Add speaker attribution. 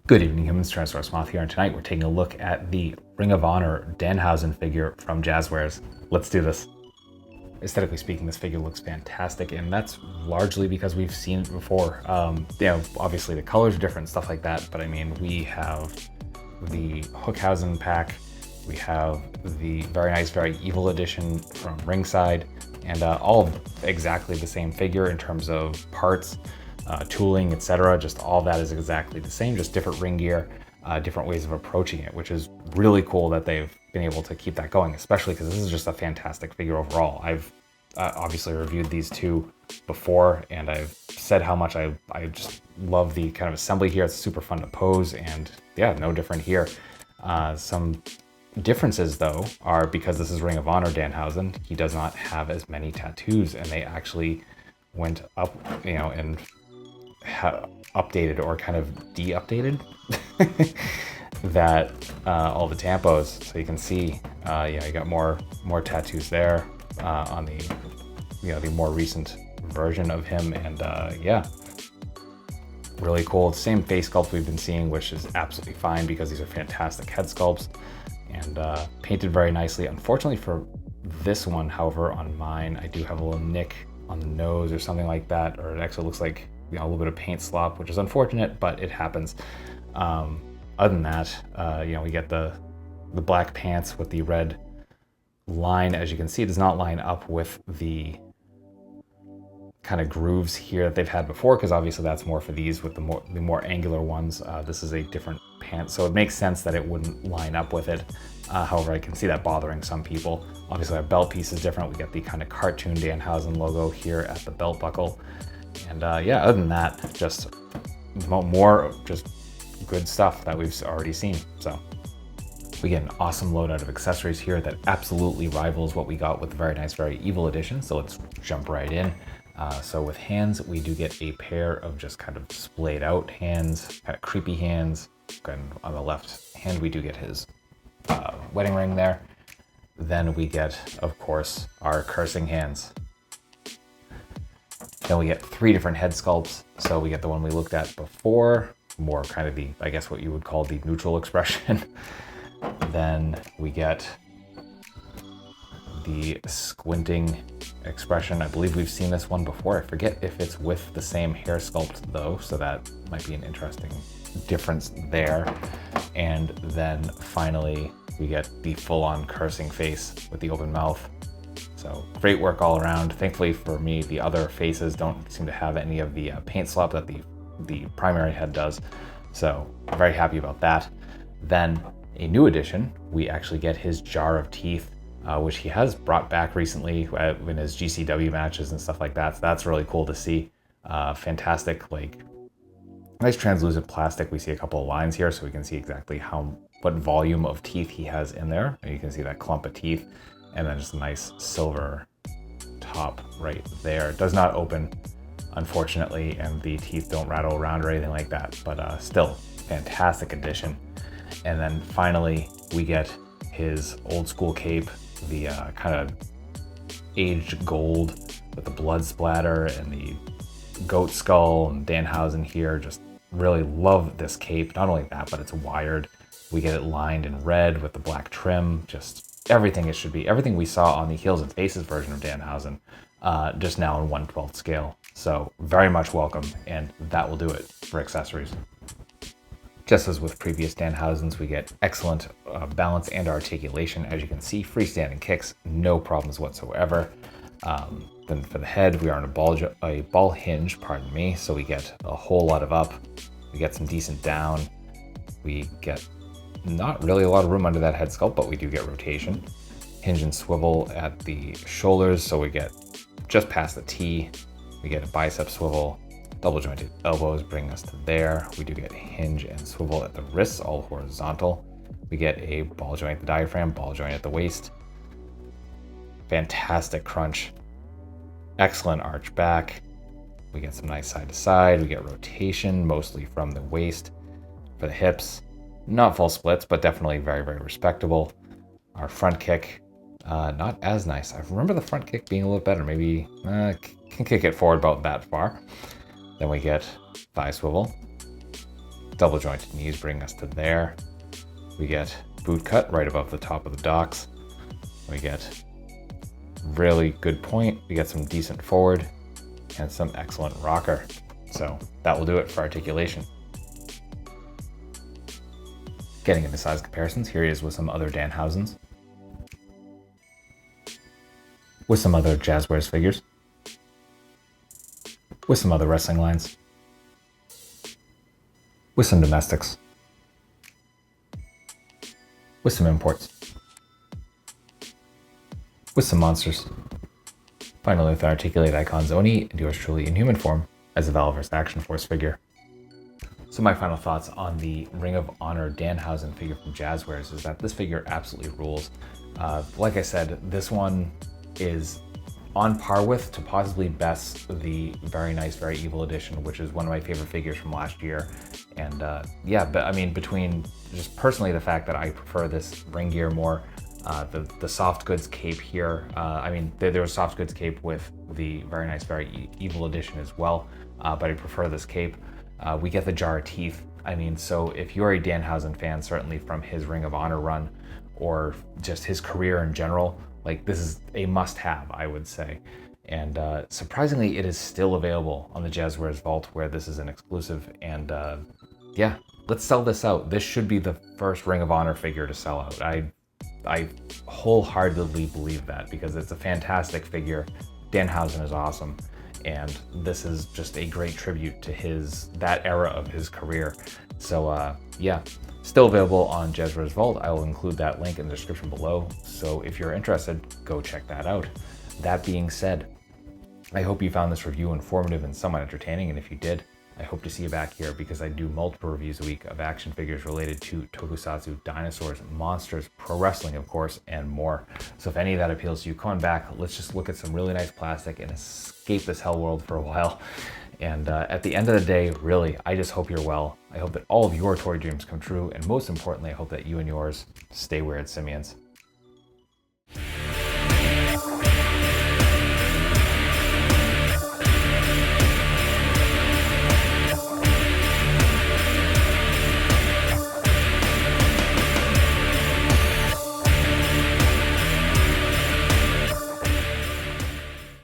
Speaker 1: Good evening, humans. Tyrannosaurusmoth here, and tonight we're taking a look at the Ring of Honor Danhausen figure from Jazwares. Let's do this. Aesthetically speaking, this figure looks fantastic, and that's largely because we've seen it before. Obviously the colors are different, stuff like that, but I mean, we have the Hookhausen pack, we have the very nice, very evil edition from Ringside, and all exactly the same figure in terms of parts, tooling, etc. Just all that is exactly the same, just different ring gear, different ways of approaching it, which is really cool that they've been able to keep that going, especially because this is just a fantastic figure overall. I've obviously reviewed these two before, and I've said how much I just love the kind of assembly here. It's super fun to pose, and yeah, no different here. Some differences though are because this is Ring of Honor Danhausen, he does not have as many tattoos, and they actually went up, and updated or kind of de-updated that all the tampos, so you can see you got more tattoos there on the more recent version of him, and really cool. Same face sculpt we've been seeing, which is absolutely fine because these are fantastic head sculpts and painted very nicely. Unfortunately for this one, however, on mine I do have a little nick on the nose or something like that, or it actually looks like a little bit of paint slop, which is unfortunate, but it happens. Other than that, we get the black pants with the red line. As you can see, it does not line up with the kind of grooves here that they've had before, because obviously that's more for these with the more angular ones. This is a different pant, so it makes sense that it wouldn't line up with it. However, I can see that bothering some people. Obviously our belt piece is different. We get the kind of cartoon Danhausen logo here at the belt buckle. And other than that, just more just good stuff that we've already seen. So we get an awesome loadout of accessories here that absolutely rivals what we got with the very nice, very evil edition. So let's jump right in. So with hands, we do get a pair of just kind of splayed out hands, kind of creepy hands. And on the left hand, we do get his wedding ring there. Then we get, of course, our cursing hands. Then we get three different head sculpts. So we get the one we looked at before, more kind of the, I guess what you would call the neutral expression. Then we get the squinting expression. I believe we've seen this one before. I forget if it's with the same hair sculpt though, so that might be an interesting difference there. And then finally, we get the full-on cursing face with the open mouth. So great work all around. Thankfully for me, the other faces don't seem to have any of the paint slop that the primary head does. So very happy about that. Then a new addition, we actually get his jar of teeth, which he has brought back recently in his GCW matches and stuff like that. So that's really cool to see. Fantastic, like nice translucent plastic. We see a couple of lines here so we can see exactly what volume of teeth he has in there. And you can see that clump of teeth. And then just a nice silver top right there. It does not open, unfortunately, and the teeth don't rattle around or anything like that, but still, fantastic addition. And then finally, we get his old school cape, the kind of aged gold with the blood splatter and the goat skull and Danhausen here. Just really love this cape. Not only that, but it's wired. We get it lined in red with the black trim, just everything it should be. Everything we saw on the Heels and Faces version of Danhausen, just now in 1/12 scale. So very much welcome, and that will do it for accessories. Just as with previous Danhausens, we get excellent balance and articulation. As you can see, freestanding kicks, no problems whatsoever. Then for the head, we are on a ball hinge, pardon me, so we get a whole lot of up. We get some decent down. We get not really a lot of room under that head sculpt, but we do get rotation. Hinge and swivel at the shoulders, so we get just past the T. We get a bicep swivel. Double jointed elbows bring us to there. We do get hinge and swivel at the wrists, all horizontal. We get a ball joint at the diaphragm, ball joint at the waist. Fantastic crunch. Excellent arch back. We get some nice side to side. We get rotation, mostly from the waist. For the hips, not full splits, but definitely very, very respectable. Our front kick, not as nice. I remember the front kick being a little better. Maybe can kick it forward about that far. Then we get thigh swivel. double jointed knees bring us to there. We get boot cut right above the top of the docks. We get really good point. We get some decent forward and some excellent rocker. So that will do it for articulation. Getting into size comparisons, here he is with some other Danhausens, with some other Jazwares figures, with some other wrestling lines, with some domestics, with some imports, with some monsters. Finally, with articulate icons Oni and yours truly in human form as a Valverse Action Force figure. So my final thoughts on the Ring of Honor Danhausen figure from Jazwares is that this figure absolutely rules. Like I said, this one is on par with, to possibly best, the Very Nice, Very Evil edition, which is one of my favorite figures from last year. And yeah, but I mean, between just personally the fact that I prefer this ring gear more, the soft goods cape here, I mean, there was soft goods cape with the Very Nice, Very Evil edition as well, but I prefer this cape. We get the jar of teeth. I mean, so if you're a Danhausen fan, certainly from his Ring of Honor run or just his career in general, like, this is a must-have, I would say. And surprisingly, it is still available on the Jazwares Vault, where this is an exclusive. And yeah, let's sell this out. This should be the first Ring of Honor figure to sell out. I wholeheartedly believe that, because it's a fantastic figure. Danhausen is awesome, and this is just a great tribute to that era of his career. So yeah, still available on Jazwares Vault. I will include that link in the description below, so if you're interested, go check that out. That being said, I hope you found this review informative and somewhat entertaining, and if you did, I hope to see you back here, because I do multiple reviews a week of action figures related to tokusatsu, dinosaurs, monsters, pro wrestling, of course, and more. So if any of that appeals to you, come on back. Let's just look at some really nice plastic and escape this hell world for a while. And at the end of the day, really, I just hope you're well. I hope that all of your toy dreams come true, and most importantly, I hope that you and yours stay weird, simians.